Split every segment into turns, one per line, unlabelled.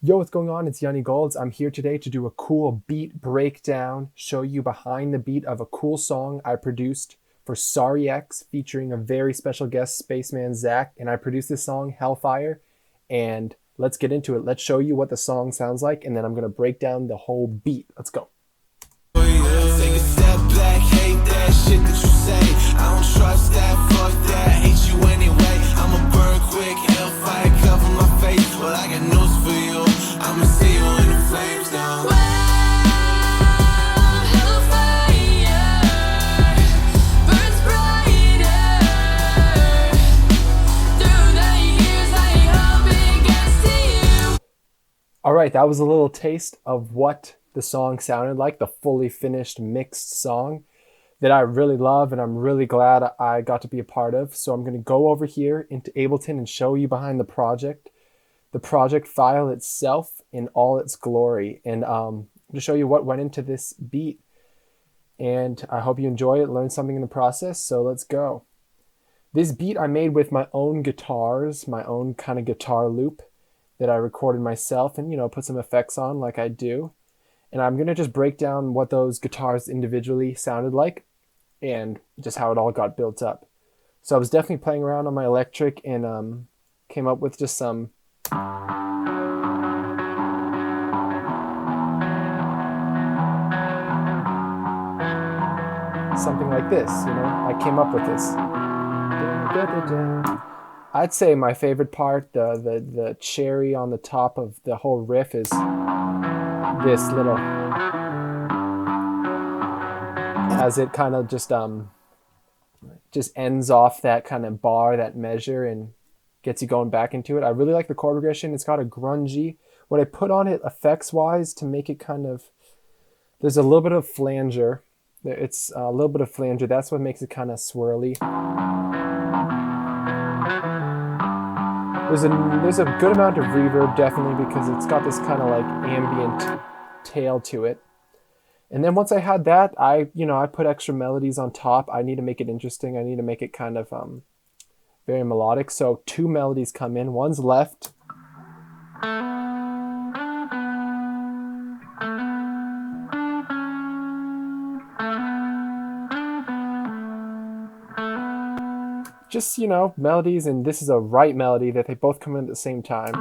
Yo, what's going on? It's Yunny Golds. I'm here today to do a cool beat breakdown, show you behind the beat of a cool song I produced for Sorry X featuring a very special guest, Spaceman Zack, and I produced this song, Hellfire, and let's get into it. Let's show you what the song sounds like, and then I'm going to break down the whole beat. Let's go.
Take a step back, hate that shit that you say. I don't trust that, fuck that, hate you anyway. I'ma burn quick, hellfire cover my face. Well, I got news for you, I'ma see you in the flames now.
All right, that was a little taste of what the song sounded like, the fully finished mixed song that I really love and I'm really glad I got to be a part of. So I'm going to go over here into Ableton and show you behind the project file itself in all its glory, and to show you what went into this beat. And I hope you enjoy it, learn something in the process. So let's go. This beat I made with my own guitars, my own kind of guitar loop that I recorded myself and, put some effects on like I do. And I'm going to just break down what those guitars individually sounded like and just how it all got built up. So I was definitely playing around on my electric and came up with just some something like this, I came up with this. I'd say my favorite part, the cherry on the top of the whole riff, is this little, as it kind of just ends off that kind of bar, that measure, and gets you going back into it. I really like the chord progression. It's got a grungy, what I put on it effects wise to make it kind of, there's a little bit of flanger. It's a little bit of flanger. That's what makes it kind of swirly. There's a good amount of reverb, definitely, because it's got this kind of like ambient tail to it. And then once I had that, I put extra melodies on top. I need to make it interesting. I need to make it kind of very melodic. So 2 melodies come in. One's left. Just, melodies, and this is a right melody that they both come in at the same time.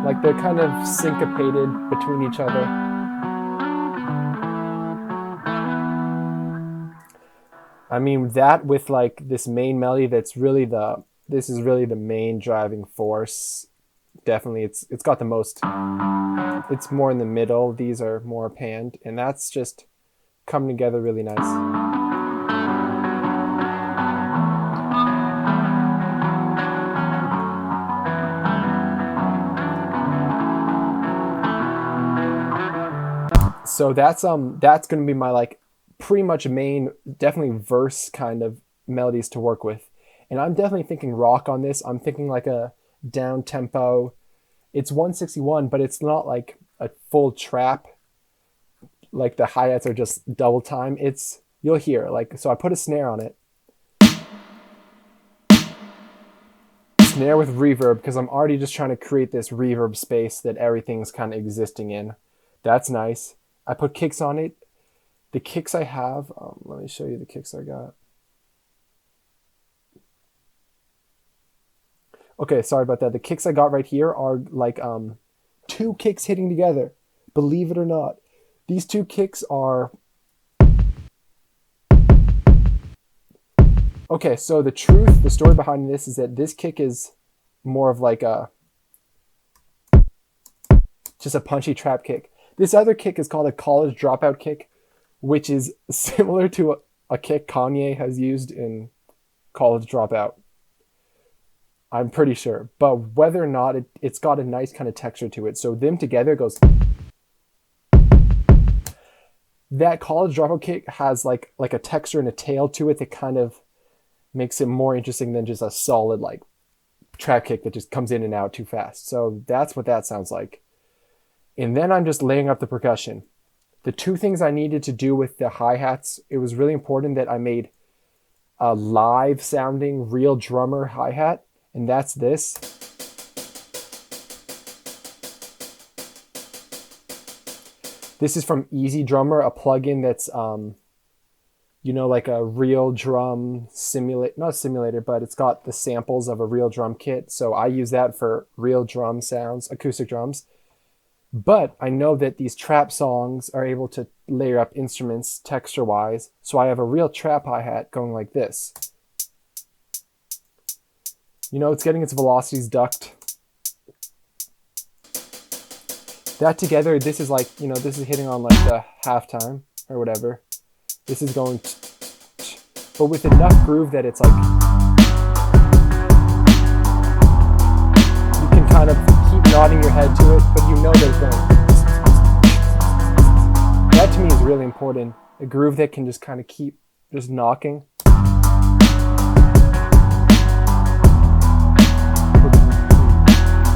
Like they're kind of syncopated between each other. I mean, that with like this main melody that's really this is really the main driving force. Definitely, it's got the most, it's more in the middle. These are more panned, and that's just come together really nice. So that's gonna be my like pretty much main, definitely verse kind of melodies to work with. And I'm definitely thinking rock on this. I'm thinking like a down tempo. It's 161, but it's not like a full trap. Like the hi-hats are just double time. You'll hear, like, so I put a snare on it. Snare with reverb, because I'm already just trying to create this reverb space that everything's kind of existing in. That's nice. I put kicks on it. The kicks I have, let me show you the kicks I got. Okay, sorry about that. The kicks I got right here are like 2 kicks hitting together. Believe it or not. These 2 kicks are... Okay, so the story behind this is that this kick is more of like just a punchy trap kick. This other kick is called a college dropout kick, which is similar to a kick Kanye has used in College Dropout. I'm pretty sure. But whether or not, it's got a nice kind of texture to it. So them together goes... That college dropout kick has like a texture and a tail to it that kind of makes it more interesting than just a solid like trap kick that just comes in and out too fast. So that's what that sounds like. And then I'm just laying up the percussion. The 2 things I needed to do with the hi-hats, it was really important that I made a live sounding real drummer hi-hat and that's this. This is from Easy Drummer, a plugin that's, you know, like a real drum not simulator, but it's got the samples of a real drum kit. So I use that for real drum sounds, acoustic drums. But I know that these trap songs are able to layer up instruments texture-wise. So I have a real trap hi-hat going like this. You know, it's getting its velocities ducked. That together, this is like, you know, this is hitting on like the halftime or whatever. This is going, but with enough groove that it's like, you can kind of keep nodding your head to it, but you know that it's going. That to me is really important. A groove that can just kind of keep just knocking.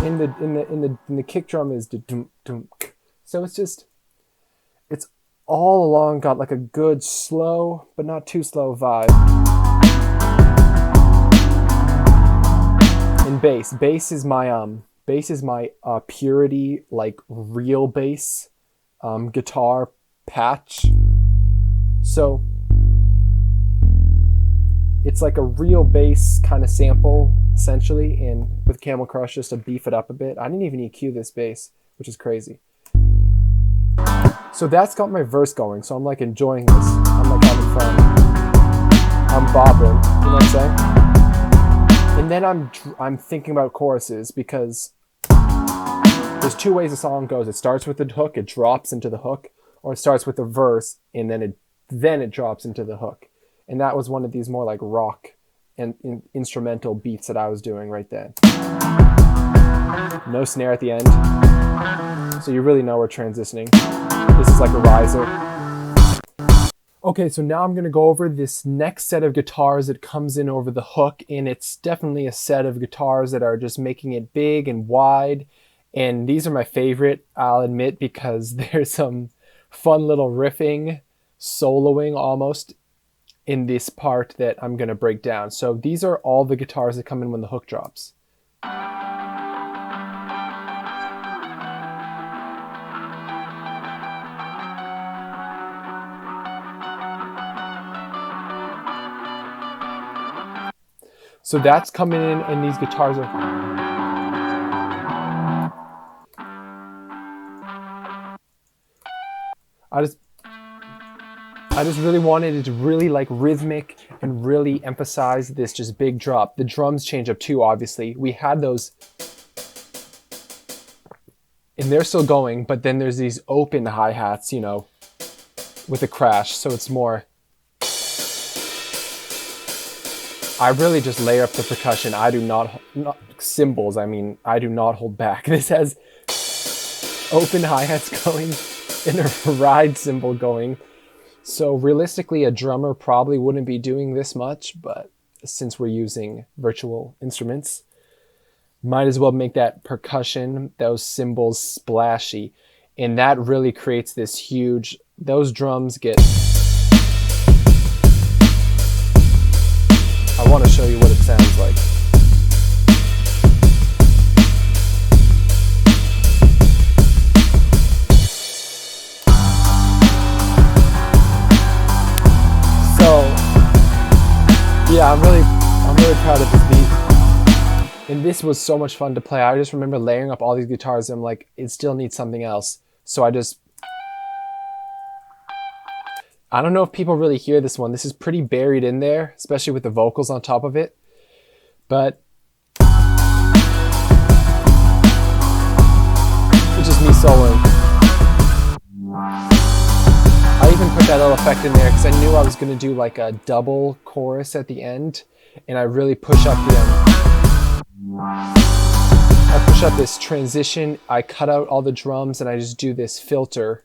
In the kick drum is dum dum. So it's all along got like a good slow but not too slow vibe. And bass is my purity, like real bass guitar patch. So it's like a real bass kind of sample essentially, and with Camel Crush just to beef it up a bit. I didn't even EQ this bass, which is crazy. So that's got my verse going, so I'm like enjoying this. I'm like having fun. I'm bobbing, you know what I'm saying? And then I'm thinking about choruses, because there's two ways a song goes. It starts with the hook, it drops into the hook, or it starts with the verse and then it drops into the hook. And that was one of these more like rock and instrumental beats that I was doing right then. No snare at the end, so you really know we're transitioning. This is like a riser. Okay, so now I'm gonna go over this next set of guitars that comes in over the hook, and it's definitely a set of guitars that are just making it big and wide. And these are my favorite, I'll admit, because there's some fun little riffing, soloing almost in this part that I'm gonna break down. So these are all the guitars that come in when the hook drops. So that's coming in, and these guitars are... I just really wanted it to really like rhythmic and really emphasize this just big drop. The drums change up too, obviously. We had those, and they're still going, but then there's these open hi-hats, you know, with a crash, so it's more... I really just layer up the percussion. I do not cymbals, I mean, I do not hold back. This has open hi-hats going and a ride cymbal going. So realistically, a drummer probably wouldn't be doing this much, but since we're using virtual instruments, might as well make that percussion, those cymbals splashy. And that really creates this huge, those drums get... I want to show you what it sounds like. So, yeah, I'm really proud of this beat. And this was so much fun to play. I just remember layering up all these guitars and I'm like, it still needs something else. So I don't know if people really hear this one. This is pretty buried in there, especially with the vocals on top of it. But it's just me soloing. I even put that little effect in there because I knew I was going to do like a double chorus at the end, and I really push up I push up this transition. I cut out all the drums and I just do this filter.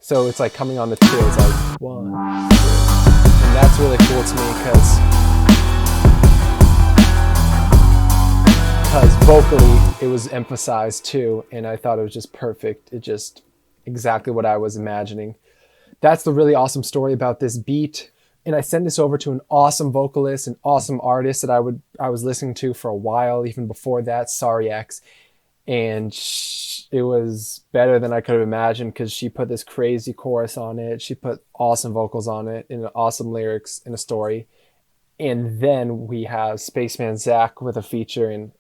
So it's like coming on the two, it's like 1, 2. And that's really cool to me because vocally it was emphasized too, and I thought it was just perfect. It just exactly what I was imagining. That's the really awesome story about this beat. And I sent this over to an awesome vocalist, an awesome artist that I was listening to for a while, even before that, Sorry X. And it was better than I could have imagined because she put this crazy chorus on it. She put awesome vocals on it and awesome lyrics and a story. And then we have Spaceman Zack with a feature, and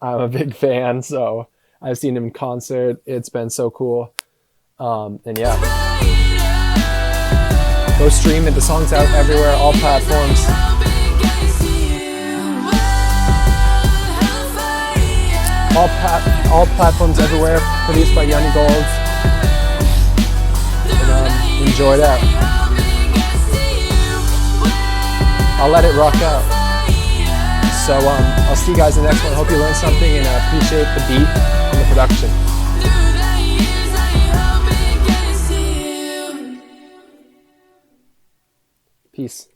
I'm a big fan, so I've seen him in concert. It's been so cool. And yeah. Go stream it. The song's out everywhere, all platforms. All platforms everywhere, produced by yungoth. And enjoy that. I'll let it rock out. So I'll see you guys in the next one. Hope you learned something, and appreciate the beat and the production. Peace.